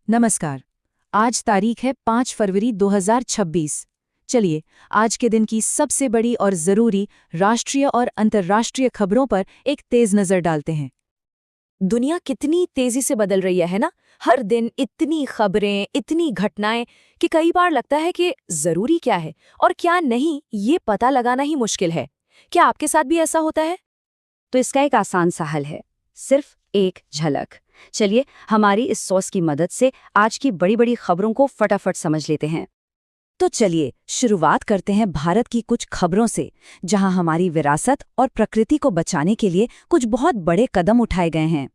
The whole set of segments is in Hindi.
नमस्कार। आज तारीख है 5 फरवरी 2026। चलिए आज के दिन की सबसे बड़ी और ज़रूरी राष्ट्रीय और अंतर्राष्ट्रीय खबरों पर एक तेज़ नज़र डालते हैं। दुनिया कितनी तेजी से बदल रही है ना। हर दिन इतनी खबरें, इतनी घटनाएं कि कई बार लगता है कि जरूरी क्या है और क्या नहीं ये पता लगाना ही मुश्किल है। क्या आपके साथ भी ऐसा होता है? तो इसका एक आसान सा हल है, सिर्फ एक झलक। चलिए हमारी इस सॉस की मदद से आज की बड़ी बड़ी खबरों को फटाफट समझ लेते हैं। तो चलिए शुरुआत करते हैं भारत की कुछ खबरों से, जहां हमारी विरासत और प्रकृति को बचाने के लिए कुछ बहुत बड़े कदम उठाए गए हैं।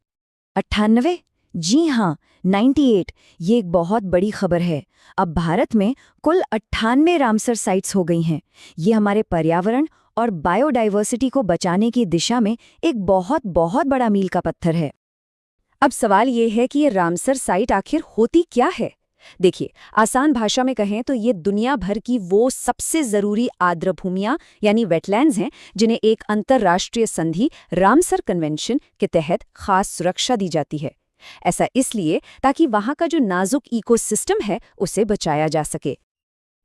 98? जी हाँ, 98 ये एक बहुत बड़ी खबर है। अब भारत में कुल 98 रामसर साइट्स हो गई हैं। ये हमारे पर्यावरण और बायोडाइवर्सिटी को बचाने की दिशा में एक बहुत बहुत बड़ा मील का पत्थर है। अब सवाल ये है कि ये रामसर साइट आखिर होती क्या है। देखिए, आसान भाषा में कहें तो ये दुनिया भर की वो सबसे जरूरी आर्द्रभूमियां यानी वेटलैंड्स हैं जिन्हें एक अंतर्राष्ट्रीय संधि रामसर कन्वेंशन के तहत खास सुरक्षा दी जाती है। ऐसा इसलिए ताकि वहां का जो नाजुक इकोसिस्टम है उसे बचाया जा सके।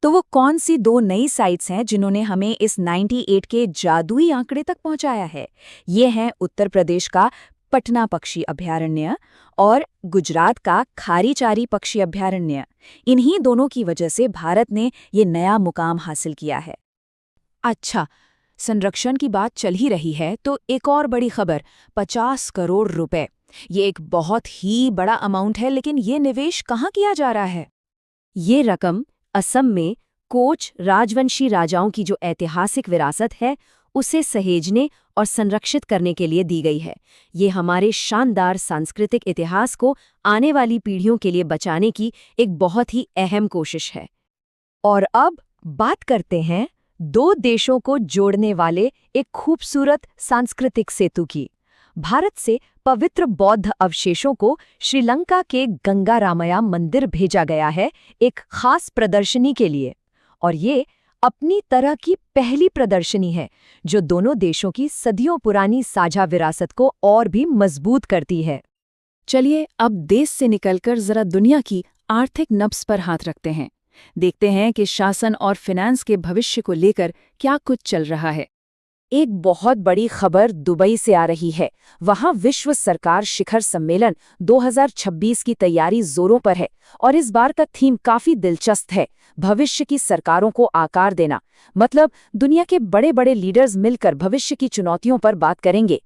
तो वो कौन सी दो नई साइट्स हैं जिन्होंने हमें इस 98 के जादुई आंकड़े तक पहुंचाया है? ये हैं उत्तर प्रदेश का पटना पक्षी अभयारण्य और गुजरात का खारीचारी पक्षी अभयारण्य। इन्हीं दोनों की वजह से भारत ने ये नया मुकाम हासिल किया है। अच्छा, संरक्षण की बात चल ही रही है तो एक और बड़ी खबर, 50 करोड़ रुपए। ये एक बहुत ही बड़ा अमाउंट है, लेकिन ये निवेश कहाँ किया जा रहा है? ये रकम असम में कोच राजवंशी राजाओं की जो ऐतिहासिक विरासत है उसे सहेजने और संरक्षित करने के लिए दी गई है। ये हमारे शानदार सांस्कृतिक इतिहास को आने वाली पीढ़ियों के लिए बचाने की एक बहुत ही अहम कोशिश है। और अब बात करते हैं दो देशों को जोड़ने वाले एक खूबसूरत सांस्कृतिक सेतु की। भारत से पवित्र बौद्ध अवशेषों को श्रीलंका के गंगारामया मंदिर भेजा गया है एक खास प्रदर्शनी के लिए। और ये अपनी तरह की पहली प्रदर्शनी है जो दोनों देशों की सदियों पुरानी साझा विरासत को और भी मजबूत करती है। चलिए अब देश से निकलकर जरा दुनिया की आर्थिक नब्ज पर हाथ रखते हैं। देखते हैं कि शासन और फाइनेंस के भविष्य को लेकर क्या कुछ चल रहा है। एक बहुत बड़ी खबर दुबई से आ रही है। वहां विश्व सरकार शिखर सम्मेलन 2026 की तैयारी जोरों पर है और इस बार का थीम काफी दिलचस्प है, भविष्य की सरकारों को आकार देना। मतलब दुनिया के बड़े बड़े लीडर्स मिलकर भविष्य की चुनौतियों पर बात करेंगे।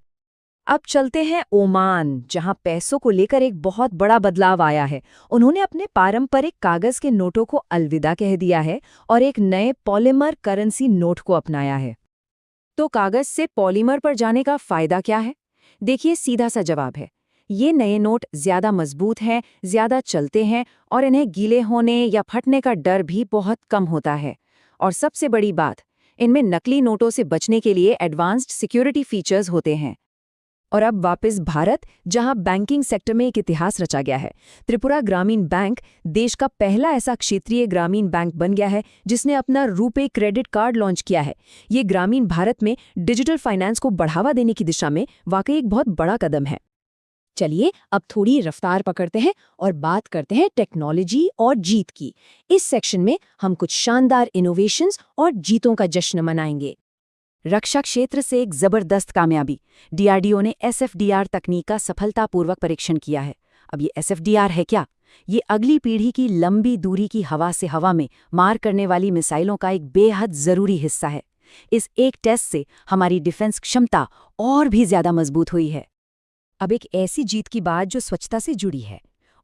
अब चलते हैं ओमान, जहां पैसों को लेकर एक बहुत बड़ा बदलाव आया है। उन्होंने अपने पारंपरिक कागज के नोटों को अलविदा कह दिया है और एक नए पॉलीमर करेंसी नोट को अपनाया है। तो कागज से पॉलीमर पर जाने का फायदा क्या है? देखिए, सीधा सा जवाब है, ये नए नोट ज्यादा मजबूत हैं, ज्यादा चलते हैं और इन्हें गीले होने या फटने का डर भी बहुत कम होता है। और सबसे बड़ी बात, इनमें नकली नोटों से बचने के लिए एडवांस्ड सिक्योरिटी फीचर्स होते हैं। और अब वापस भारत, जहां बैंकिंग सेक्टर में एक इतिहास रचा गया है। त्रिपुरा ग्रामीण बैंक देश का पहला ऐसा क्षेत्रीय ग्रामीण बैंक बन गया है जिसने अपना रुपे क्रेडिट कार्ड लॉन्च किया है। ये ग्रामीण भारत में डिजिटल फाइनेंस को बढ़ावा देने की दिशा में वाकई एक बहुत बड़ा कदम है। चलिए अब थोड़ी रफ्तार पकड़ते हैं और बात करते हैं टेक्नोलॉजी और जीत की। इस सेक्शन में हम कुछ शानदार इनोवेशंस और जीतों का जश्न मनाएंगे। रक्षा क्षेत्र से एक जबरदस्त कामयाबी, डीआरडीओ ने एसएफडीआर तकनीक का सफलतापूर्वक परीक्षण किया है। अब ये एसएफडीआर है क्या? ये अगली पीढ़ी की लंबी दूरी की हवा से हवा में मार करने वाली मिसाइलों का एक बेहद जरूरी हिस्सा है। इस एक टेस्ट से हमारी डिफेंस क्षमता और भी ज्यादा मजबूत हुई है। अब एक ऐसी जीत की बात जो स्वच्छता से जुड़ी है।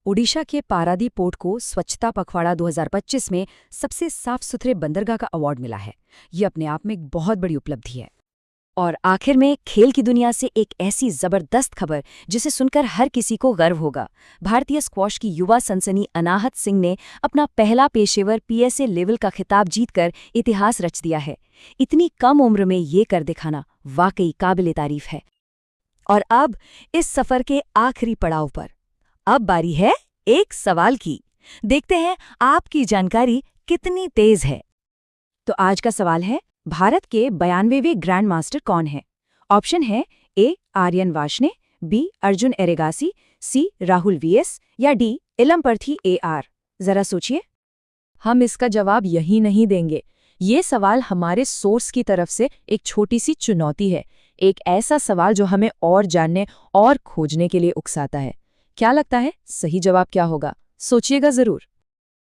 ओडिशा के पारादीप पोर्ट को स्वच्छता पखवाड़ा 2025 में सबसे साफ सुथरे बंदरगाह का अवार्ड मिला है। ये अपने आप में एक बहुत बड़ी उपलब्धि है। और आखिर में खेल की दुनिया से एक ऐसी जबरदस्त खबर जिसे सुनकर हर किसी को गर्व होगा। भारतीय स्क्वॉश की युवा सनसनी अनाहत सिंह ने अपना पहला पेशेवर पीएसए लेवल का खिताब जीतकर इतिहास रच दिया है। इतनी कम उम्र में ये कर दिखाना वाकई काबिले तारीफ है। और अब इस सफर के आखिरी पड़ाव पर अब बारी है एक सवाल की। देखते हैं आपकी जानकारी कितनी तेज है। तो आज का सवाल है, भारत के 92वें ग्रैंड मास्टर कौन है? ऑप्शन है ए आर्यन वार्ष्णे, बी अर्जुन एरेगासी, सी राहुल वीएस या डी इलम पर थी AR। जरा सोचिए। हम इसका जवाब यही नहीं देंगे। ये सवाल हमारे सोर्स की तरफ से एक छोटी सी चुनौती है, एक ऐसा सवाल जो हमें और जानने और खोजने के लिए उकसाता है। क्या लगता है, सही जवाब क्या होगा? सोचिएगा जरूर।